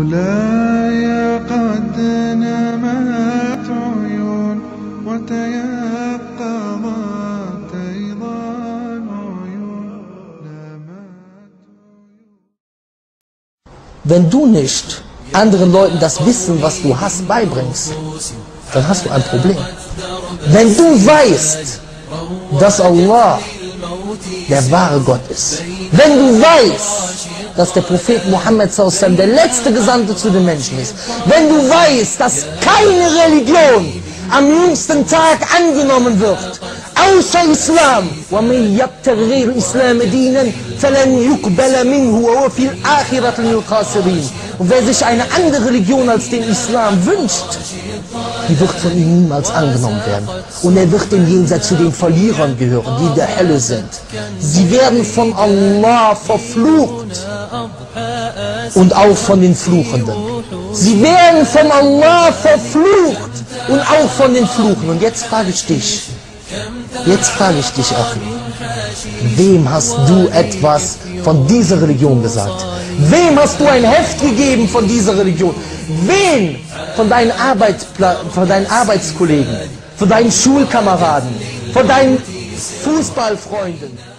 مولاي قد نمت عيون وتيقظت أيضا عيون Wenn du nicht anderen Leuten das Wissen, was du hast, beibringst, dann hast du ein Problem. Wenn du weißt, dass Allah der wahre Gott ist, wenn du weißt, dass der Prophet Muhammad der letzte Gesandte zu den Menschen ist, wenn du weißt, dass keine Religion am jüngsten Tag angenommen wird, außer Islam, وَمَنْ يَبْتَغِ غَيْرَ الْإِسْلَامِ دِينًا فَلَنْ يُقْبَلَ مِنْهُ وَهُوَ فِي الْآخِرَةِ مِنَ الْخَاسِرِينَ. Und wer sich eine andere Religion als den Islam wünscht, die wird von ihm niemals angenommen werden. Und er wird im Jenseits zu den Verlierern gehören, die in der Hölle sind. Sie werden von Allah verflucht und auch von den Fluchenden. Sie werden von Allah verflucht und auch von den Fluchen. Und jetzt frage ich dich, Achi, wem hast du etwas von dieser Religion gesagt? Wem hast du ein Heft gegeben von dieser Religion? Wen von deinen Arbeitskollegen, von deinen Schulkameraden, von deinen Fußballfreunden?